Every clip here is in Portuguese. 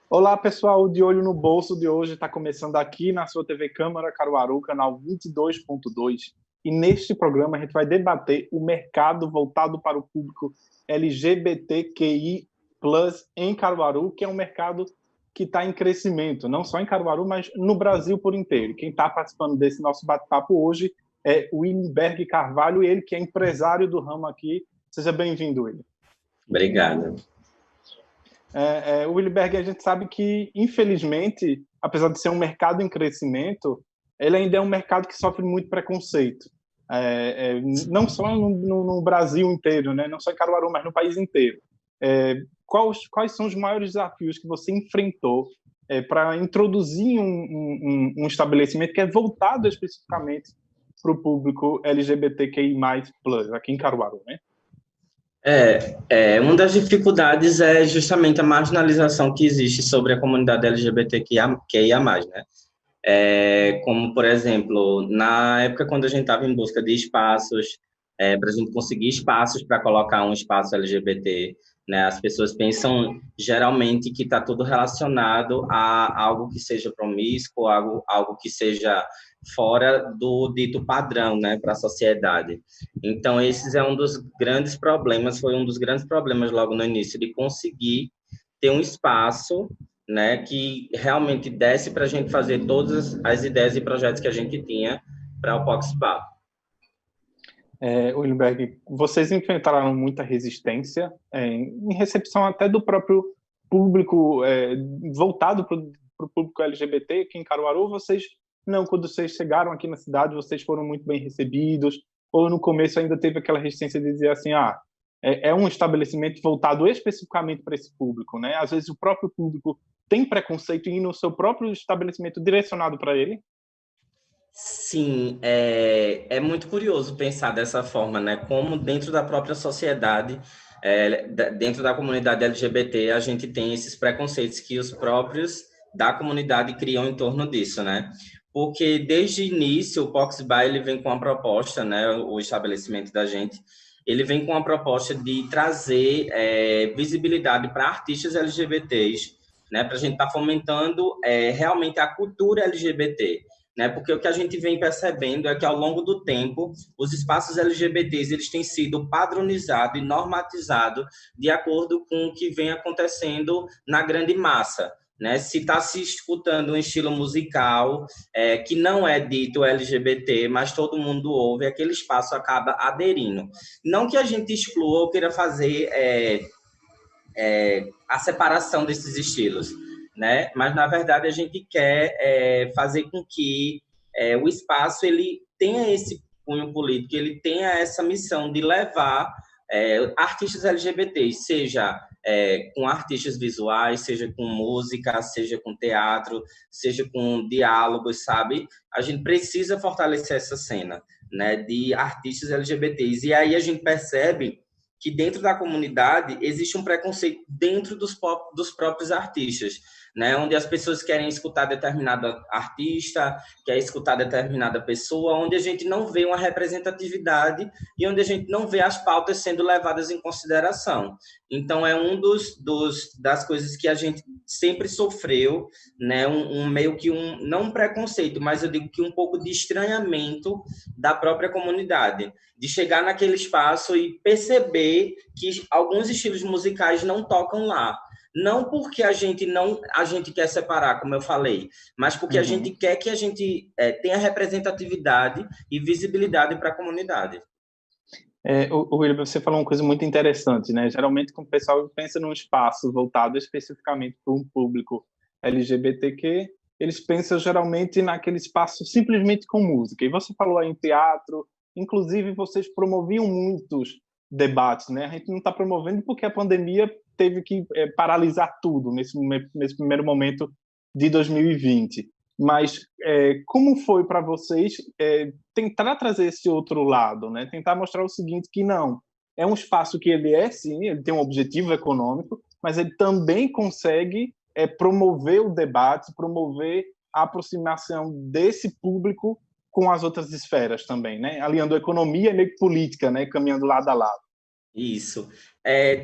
Olá, pessoal, o De Olho no Bolso de hoje está começando aqui na sua TV Câmara Caruaru, canal 22.2. E neste programa a gente vai debater o mercado voltado para o público LGBTQI+, em Caruaru, que é um mercado que está em crescimento, não só em Caruaru, mas no Brasil por inteiro. Quem está participando desse nosso bate-papo hoje é o Willenberg Carvalho, ele que é empresário do ramo aqui. Seja bem-vindo, William. Obrigado. O Willenberg, a gente sabe que, infelizmente, apesar de ser um mercado em crescimento, ele ainda é um mercado que sofre muito preconceito. Não só no Brasil inteiro, né? Não só em Caruaru, mas no país inteiro. Quais são os maiores desafios que você enfrentou para introduzir um estabelecimento que é voltado especificamente para o público LGBTQI+, aqui em Caruaru, né? Uma das dificuldades é justamente a marginalização que existe sobre a comunidade LGBTQIA+, né? Como, por exemplo, na época quando a gente estava em busca de espaços, para a gente conseguir espaços para colocar um espaço LGBT, né? As pessoas pensam geralmente que está tudo relacionado a algo que seja promíscuo, algo que seja fora do dito padrão, né, para a sociedade. Então, esse é um dos grandes problemas, foi um dos grandes problemas logo no início, de conseguir ter um espaço, né, que realmente desse para a gente fazer todas as ideias e projetos que a gente tinha para o POC-SPA. Willenberg, vocês enfrentaram muita resistência em recepção até do próprio público voltado para o público LGBT aqui em Caruaru. Quando vocês chegaram aqui na cidade, vocês foram muito bem recebidos, ou no começo ainda teve aquela resistência de dizer assim, é um estabelecimento voltado especificamente para esse público, né? Às vezes o próprio público tem preconceito em ir no seu próprio estabelecimento direcionado para ele? Sim, é muito curioso pensar dessa forma, né? Como dentro da própria sociedade, dentro da comunidade LGBT, a gente tem esses preconceitos que os próprios da comunidade criam em torno disso, né? Porque desde o início o POC-SPA ele vem com uma proposta, né? O estabelecimento da gente, ele vem com uma proposta de trazer visibilidade para artistas LGBTs, né? Para a gente estar fomentando realmente a cultura LGBT. Né? Porque o que a gente vem percebendo é que, ao longo do tempo, os espaços LGBTs eles têm sido padronizados e normatizados de acordo com o que vem acontecendo na grande massa. Né? Se está se escutando um estilo musical que não é dito LGBT, mas todo mundo ouve, aquele espaço acaba aderindo. Não que a gente exclua ou queira fazer a separação desses estilos, né? Mas, na verdade, a gente quer fazer com que o espaço ele tenha esse cunho político, ele tenha essa missão de levar artistas LGBTs, seja com artistas visuais, seja com música, seja com teatro, seja com diálogos, sabe? A gente precisa fortalecer essa cena, né, de artistas LGBTs. E aí a gente percebe que dentro da comunidade existe um preconceito dentro dos próprios artistas, né? Onde as pessoas querem escutar determinado artista, querem escutar determinada pessoa, onde a gente não vê uma representatividade e onde a gente não vê as pautas sendo levadas em consideração. Então, é das coisas que a gente sempre sofreu, né? Meio que não um preconceito, mas eu digo que um pouco de estranhamento da própria comunidade, de chegar naquele espaço e perceber que alguns estilos musicais não tocam lá. Não porque a gente quer separar, como eu falei, mas porque a gente quer que a gente tenha representatividade e visibilidade para a comunidade. William, você falou uma coisa muito interessante, né? Geralmente, quando o pessoal pensa num espaço voltado especificamente para um público LGBTQ, eles pensam geralmente naquele espaço simplesmente com música. E você falou aí em teatro, inclusive vocês promoviam muitos debates, né? A gente não está promovendo porque a pandemia teve que paralisar tudo nesse primeiro momento de 2020. Mas como foi para vocês tentar trazer esse outro lado, né? Tentar mostrar o seguinte, que não, é um espaço que sim, ele tem um objetivo econômico, mas ele também consegue promover o debate, promover a aproximação desse público com as outras esferas também, né? Alinhando economia e meio que política, né? Caminhando lado a lado. Isso.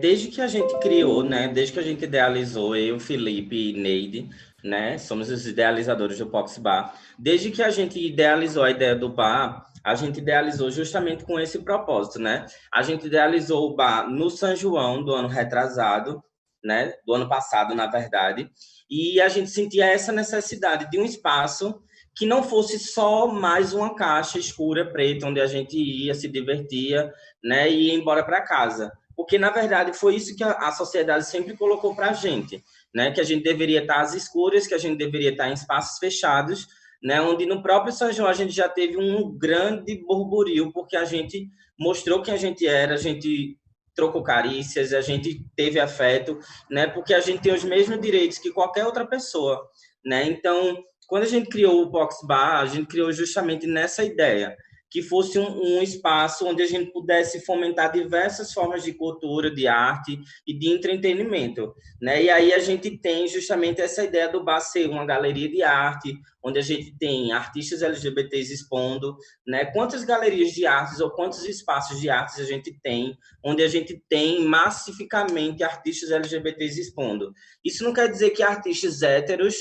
Desde que a gente criou, né? Desde que a gente idealizou, eu, Felipe e Neide, né? Somos os idealizadores do Pox Bar. Desde que a gente idealizou a ideia do bar, a gente idealizou justamente com esse propósito, né? A gente idealizou o bar no São João do ano retrasado, né? Do ano passado, na verdade. E a gente sentia essa necessidade de um espaço que não fosse só mais uma caixa escura, preta, onde a gente ia, se divertia, né, e ir embora para casa. Porque, na verdade, foi isso que a sociedade sempre colocou para a gente, né, que a gente deveria estar às escuras, que a gente deveria estar em espaços fechados, né, onde no próprio São João a gente já teve um grande burburinho, porque a gente mostrou quem a gente era, a gente trocou carícias, a gente teve afeto, né, porque a gente tem os mesmos direitos que qualquer outra pessoa, né, então, quando a gente criou o Pox Bar, a gente criou justamente nessa ideia, que fosse um espaço onde a gente pudesse fomentar diversas formas de cultura, de arte e de entretenimento, né? E aí a gente tem justamente essa ideia do bar ser uma galeria de arte, onde a gente tem artistas LGBTs expondo, né? Quantas galerias de artes ou quantos espaços de artes a gente tem, onde a gente tem massificamente artistas LGBTs expondo. Isso não quer dizer que artistas héteros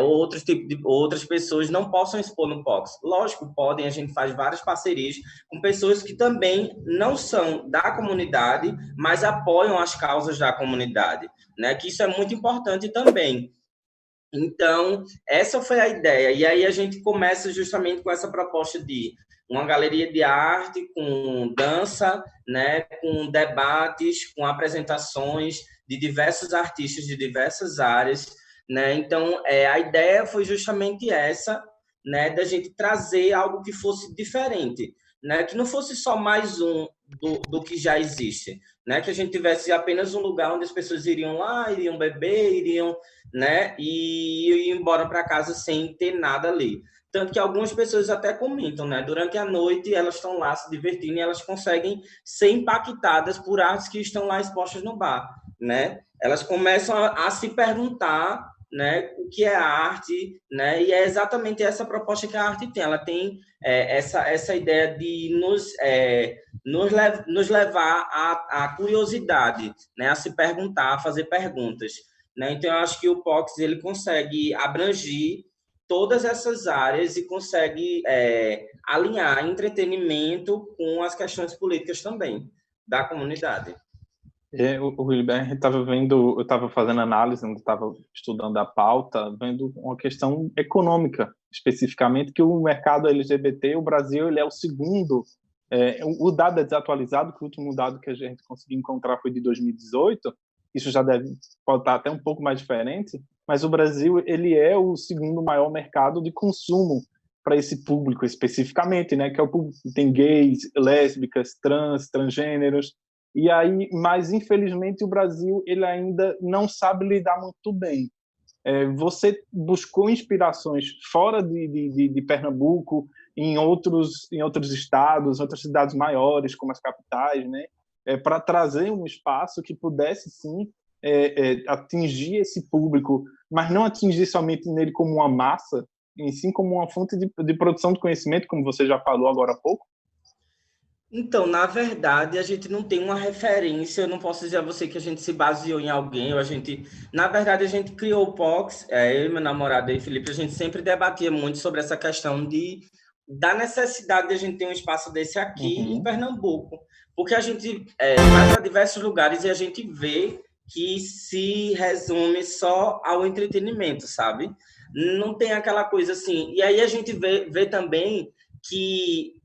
outros tipos de outras pessoas não possam expor no Pox. Lógico, podem, a gente faz várias parcerias com pessoas que também não são da comunidade, mas apoiam as causas da comunidade, né? Que isso é muito importante também. Então, essa foi a ideia. E aí a gente começa justamente com essa proposta de uma galeria de arte com dança, né, com debates, com apresentações de diversos artistas de diversas áreas, né? Então, a ideia foi justamente essa, né, da gente trazer algo que fosse diferente, né, que não fosse só mais um do que já existe, né, que a gente tivesse apenas um lugar onde as pessoas iriam lá, iriam beber, iriam, né, e ir embora para casa sem ter nada ali. Tanto que algumas pessoas até comentam, né, durante a noite elas estão lá se divertindo e elas conseguem ser impactadas por artes que estão lá expostas no bar, né? Elas começam a se perguntar, né, o que é a arte, né, e é exatamente essa proposta que a arte tem. Ela tem essa ideia de nos levar à curiosidade, né, a se perguntar, a fazer perguntas, né? Então, eu acho que o Pox ele consegue abranger todas essas áreas e consegue alinhar entretenimento com as questões políticas também da comunidade. O Wilber estava vendo, eu estava fazendo análise, estava estudando a pauta, vendo uma questão econômica, especificamente, que o mercado LGBT, o Brasil, ele é o segundo. O dado é desatualizado, que o último dado que a gente conseguiu encontrar foi de 2018, isso já pode estar até um pouco mais diferente, mas o Brasil ele é o segundo maior mercado de consumo para esse público especificamente, né? Que é o público que tem gays, lésbicas, transgêneros. E aí, mas infelizmente o Brasil ele ainda não sabe lidar muito bem. Você buscou inspirações fora de Pernambuco, em outros estados, outras cidades maiores, como as capitais, né? Para trazer um espaço que pudesse, sim, atingir esse público, mas não atingir somente nele como uma massa, em sim como uma fonte de produção de conhecimento, como você já falou agora há pouco. Então, na verdade, a gente não tem uma referência, eu não posso dizer a você que a gente se baseou em alguém, ou na verdade, a gente criou o POX, eu e meu namorado aí, Felipe, a gente sempre debatia muito sobre essa questão da necessidade de a gente ter um espaço desse aqui em Pernambuco, porque a gente vai para diversos lugares e a gente vê que se resume só ao entretenimento, sabe? Não tem aquela coisa assim, e aí a gente vê também que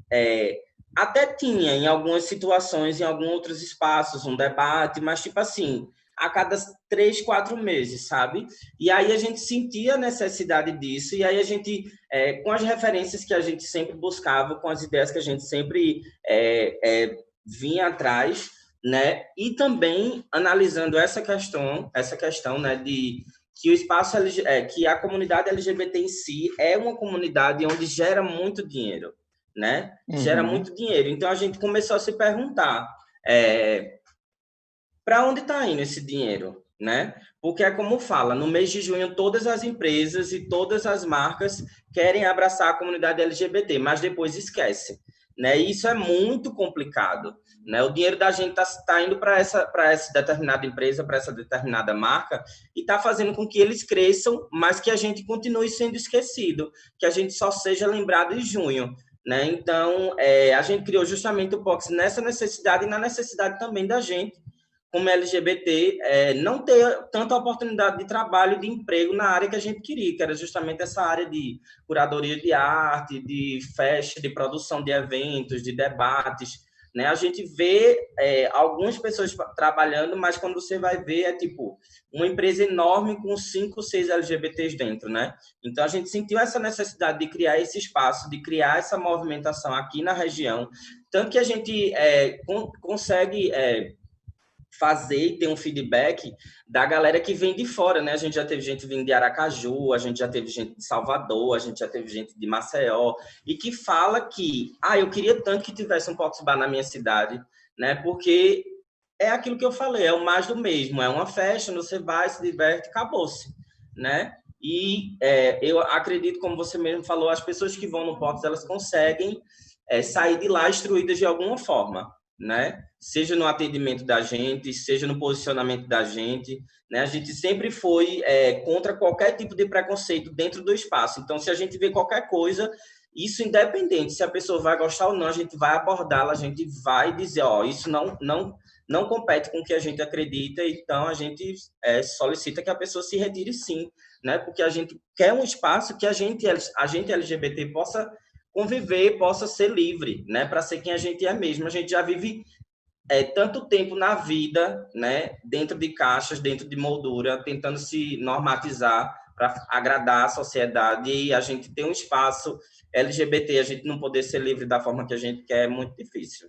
até tinha em algumas situações, em alguns outros espaços, um debate, mas tipo assim, a cada 3, 4 meses, sabe? E aí a gente sentia a necessidade disso, e aí a gente, com as referências que a gente sempre buscava, com as ideias que a gente sempre vinha atrás, né? E também analisando essa questão, né, de que o espaço que a comunidade LGBT em si é uma comunidade onde gera muito dinheiro, né? Gera muito dinheiro. Então a gente começou a se perguntar para onde está indo esse dinheiro, né? Porque é como fala, no mês de junho todas as empresas e todas as marcas querem abraçar a comunidade LGBT, mas depois esquece, né? E isso é muito complicado, né? O dinheiro da gente tá indo para essa determinada empresa, para essa determinada marca, e está fazendo com que eles cresçam, mas que a gente continue sendo esquecido, que a gente só seja lembrado em junho, né? Então, a gente criou justamente o POX nessa necessidade e na necessidade também da gente, como LGBT, não ter tanta oportunidade de trabalho, de emprego na área que a gente queria, que era justamente essa área de curadoria de arte, de festa, de produção de eventos, de debates, né? A gente vê algumas pessoas trabalhando, mas quando você vai ver, é tipo uma empresa enorme com 5, 6 LGBTs dentro, né? Então, a gente sentiu essa necessidade de criar esse espaço, de criar essa movimentação aqui na região, tanto que a gente consegue fazer e ter um feedback da galera que vem de fora, né? A gente já teve gente vindo de Aracaju, a gente já teve gente de Salvador, a gente já teve gente de Maceió, e que fala que, eu queria tanto que tivesse um Pox Bar na minha cidade, né? Porque é aquilo que eu falei, é o mais do mesmo, é uma festa, você vai, se diverte, acabou-se, né? E eu acredito, como você mesmo falou, as pessoas que vão no Pox, elas conseguem sair de lá instruídas de alguma forma, né? Seja no atendimento da gente, seja no posicionamento da gente, né? A gente sempre foi contra qualquer tipo de preconceito dentro do espaço. Então, se a gente vê qualquer coisa, isso independente se a pessoa vai gostar ou não, a gente vai abordá-la, a gente vai dizer, isso não compete com o que a gente acredita, então a gente solicita que a pessoa se retire sim, né? Porque a gente quer um espaço que a gente LGBT possa conviver, possa ser livre, né? Para ser quem a gente é mesmo. A gente já vive tanto tempo na vida, né? Dentro de caixas, dentro de moldura, tentando se normatizar para agradar a sociedade, e a gente ter um espaço LGBT, a gente não poder ser livre da forma que a gente quer, é muito difícil.